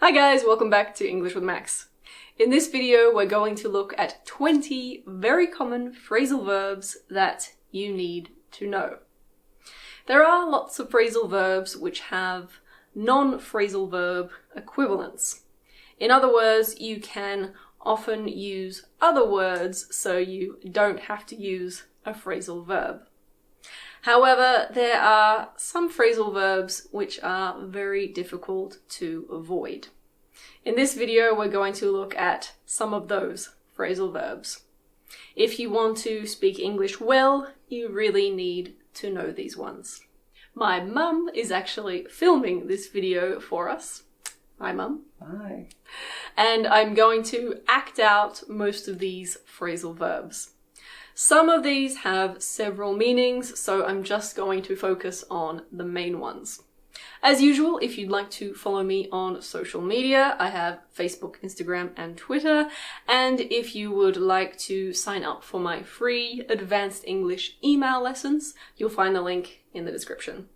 Hi guys, welcome back to English with Max. In this video, we're going to look at 20 very common phrasal verbs that you need to know. There are lots of phrasal verbs which have non-phrasal verb equivalents. In other words, you can often use other words so you don't have to use a phrasal verb. However, there are some phrasal verbs which are very difficult to avoid. In this video, we're going to look at some of those phrasal verbs. If you want to speak English well, you really need to know these ones. My mum is actually filming this video for us. Hi, Mum. Hi. And I'm going to act out most of these phrasal verbs. Some of these have several meanings, so I'm just going to focus on the main ones. As usual, if you'd like to follow me on social media, I have Facebook, Instagram, and Twitter. And if you would like to sign up for my free advanced English email lessons, you'll find the link in the description.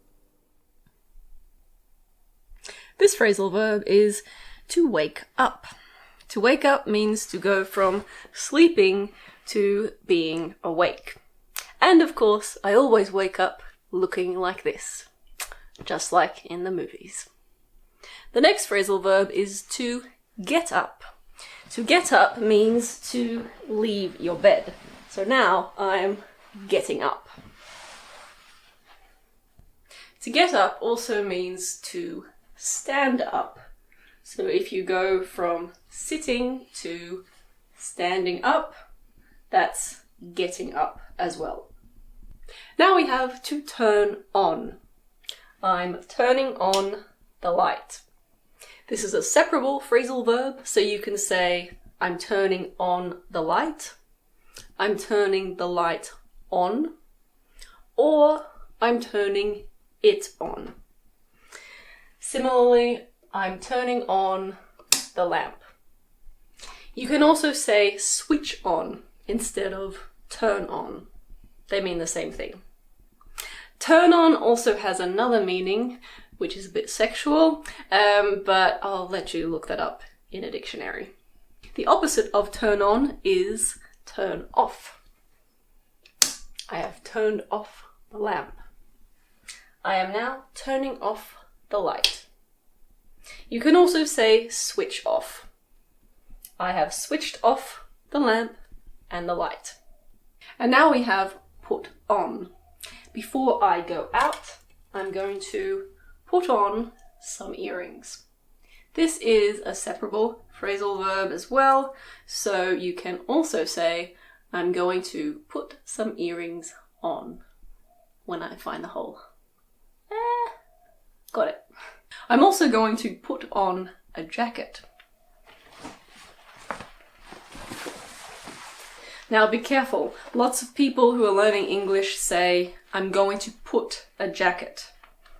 This phrasal verb is to wake up. To wake up means to go from sleeping to being awake. And of course, I always wake up looking like this, just like in the movies. The next phrasal verb is to get up. To get up means to leave your bed. So now I'm getting up. To get up also means to stand up. So if you go from sitting to standing up, that's getting up as well. Now we have to turn on. I'm turning on the light. This is a separable phrasal verb, so you can say, I'm turning on the light, I'm turning the light on, or I'm turning it on. Similarly, I'm turning on the lamp. You can also say switch on instead of turn on. They mean the same thing. Turn on also has another meaning, which is a bit sexual, but I'll let you look that up in a dictionary. The opposite of turn on is turn off. I have turned off the lamp. I am now turning off the light. You can also say switch off. I have switched off the lamp and the light. And now we have put on. Before I go out, I'm going to put on some earrings. This is a separable phrasal verb as well, so you can also say, I'm going to put some earrings on when I find the hole. Got it. I'm also going to put on a jacket. Now be careful, lots of people who are learning English say, I'm going to put a jacket,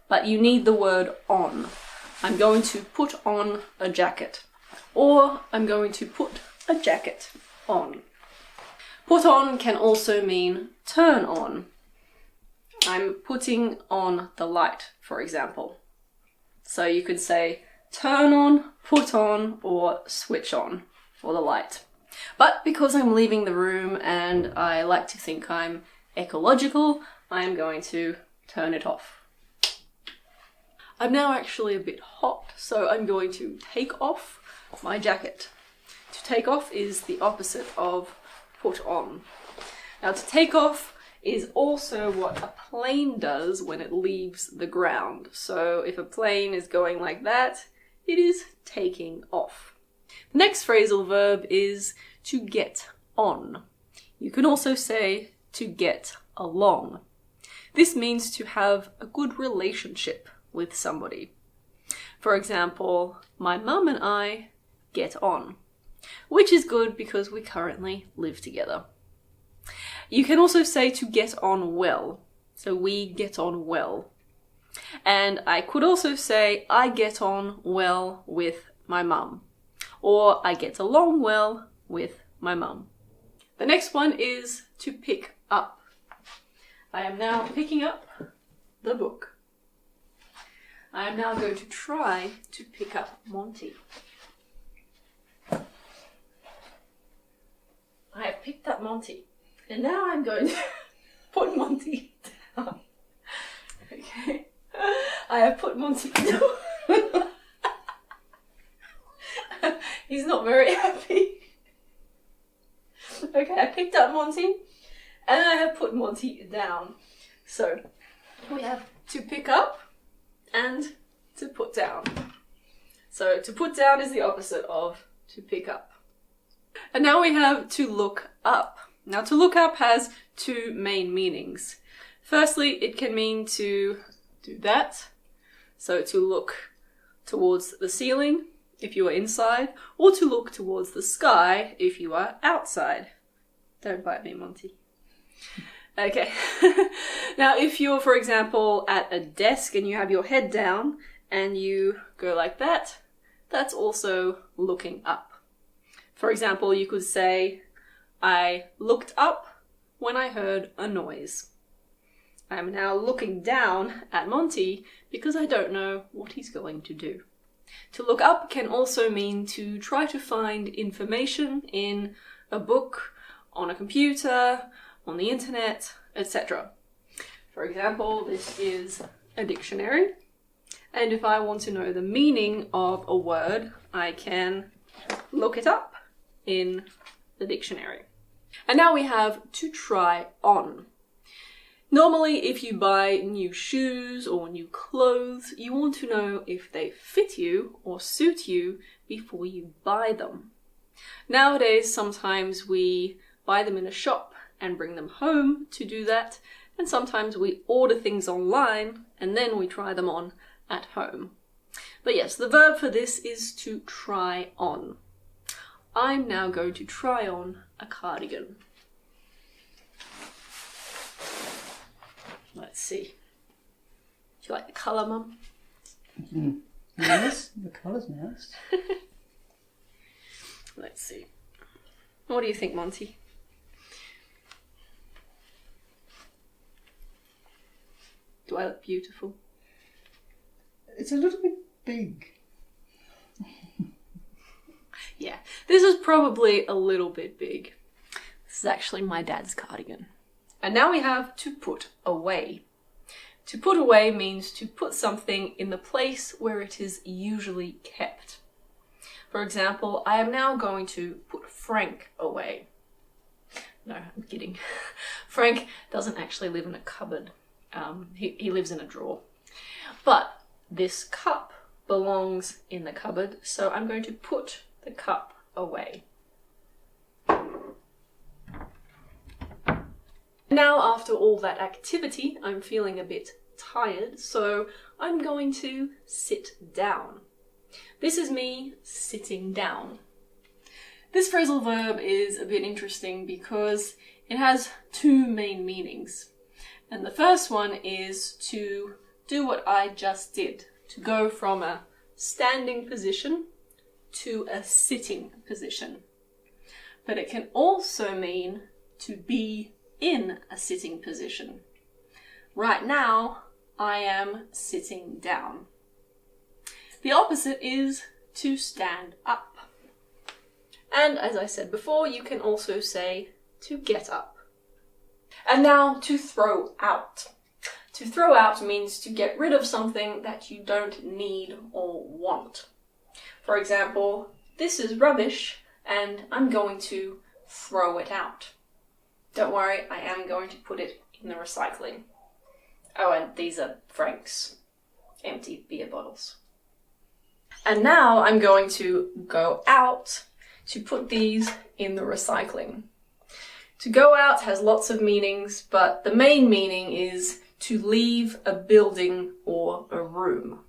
but you need the word on. I'm going to put on a jacket, or I'm going to put a jacket on. Put on can also mean turn on. I'm putting on the light, for example. So you could say turn on, put on, or switch on for the light. But because I'm leaving the room and I like to think I'm ecological, I'm going to turn it off. I'm now actually a bit hot, so I'm going to take off my jacket. To take off is the opposite of put on. Now to take off is also what a plane does when it leaves the ground. So if a plane is going like that, it is taking off. The next phrasal verb is to get on. You can also say to get along. This means to have a good relationship with somebody. For example, my mum and I get on, which is good because we currently live together. You can also say to get on well. So we get on well. And I could also say I get on well with my mum. Or I get along well with my mum. The next one is to pick up. I am now picking up the book. I am now going to try to pick up Monty. I have picked up Monty, and now I'm going to put Monty down. Okay, I have put Monty down. He's not very happy. Okay, I picked up Monty, and I have put Monty down. So, we have to pick up and to put down. So, to put down is the opposite of to pick up. And now we have to look up. Now, to look up has two main meanings. Firstly, it can mean to do that. So, to look towards the ceiling if you are inside, or to look towards the sky if you are outside. Don't bite me, Monty. Okay. Now, if you're, for example, at a desk and you have your head down and you go like that, that's also looking up. For example, you could say, I looked up when I heard a noise. I am now looking down at Monty because I don't know what he's going to do. To look up can also mean to try to find information in a book, on a computer, on the internet, etc. For example, this is a dictionary, and if I want to know the meaning of a word, I can look it up in the dictionary. And now we have to try on. Normally, if you buy new shoes or new clothes, you want to know if they fit you or suit you before you buy them. Nowadays, sometimes we buy them in a shop and bring them home to do that, and sometimes we order things online and then we try them on at home. But yes, the verb for this is to try on. I'm now going to try on a cardigan. Let's see. Do you like the colour, Mum? Yes, the colour's nice. Let's see. What do you think, Monty? Do I look beautiful? It's a little bit big. Yeah, this is probably a little bit big. This is actually my dad's cardigan. And now we have to put away. To put away means to put something in the place where it is usually kept. For example, I am now going to put Frank away. No, I'm kidding. Frank doesn't actually live in a cupboard. He lives in a drawer. But this cup belongs in the cupboard, so I'm going to put the cup away. Now, after all that activity, I'm feeling a bit tired, so I'm going to sit down. This is me sitting down. This phrasal verb is a bit interesting because it has two main meanings. And the first one is to do what I just did, to go from a standing position to a sitting position. But it can also mean to be in a sitting position. Right now, I am sitting down. The opposite is to stand up. And as I said before, you can also say to get up. And now to throw out. To throw out means to get rid of something that you don't need or want. For example, this is rubbish and I'm going to throw it out. Don't worry, I am going to put it in the recycling. Oh, and these are Frank's empty beer bottles. And now I'm going to go out to put these in the recycling. To go out has lots of meanings, but the main meaning is to leave a building or a room.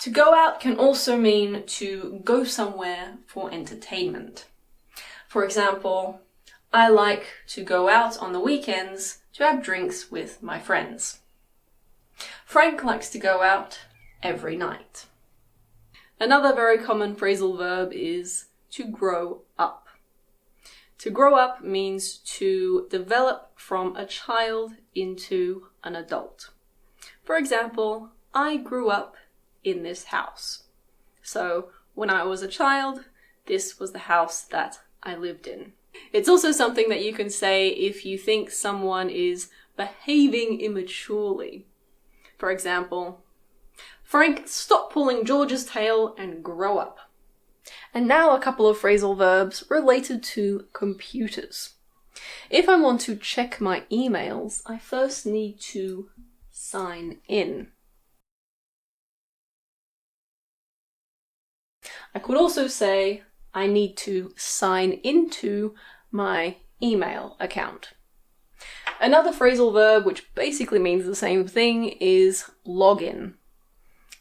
To go out can also mean to go somewhere for entertainment. For example, I like to go out on the weekends to have drinks with my friends. Frank likes to go out every night. Another very common phrasal verb is to grow up. To grow up means to develop from a child into an adult. For example, I grew up in this house. So when I was a child, this was the house that I lived in. It's also something that you can say if you think someone is behaving immaturely. For example, Frank, stop pulling George's tail and grow up. And now a couple of phrasal verbs related to computers. If I want to check my emails, I first need to sign in. I could also say I need to sign into my email account. Another phrasal verb, which basically means the same thing, is log in.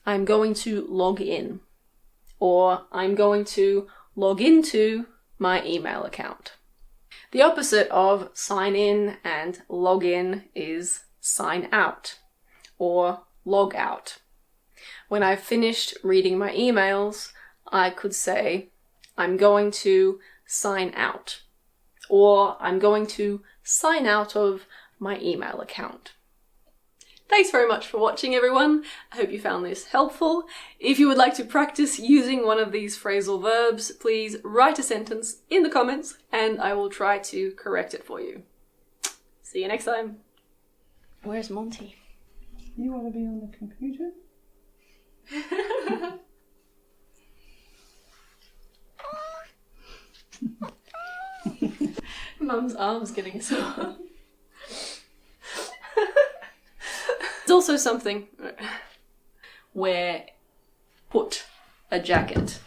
I'm going to log in. Or I'm going to log into my email account. The opposite of sign in and log in is sign out or log out. When I've finished reading my emails, I could say, I'm going to sign out, or I'm going to sign out of my email account. Thanks very much for watching, everyone. I hope you found this helpful. If you would like to practice using one of these phrasal verbs, please write a sentence in the comments and I will try to correct it for you. See you next time. Where's Monty? You want to be on the computer? Mum's arm's getting a sore. It's also something where put a jacket.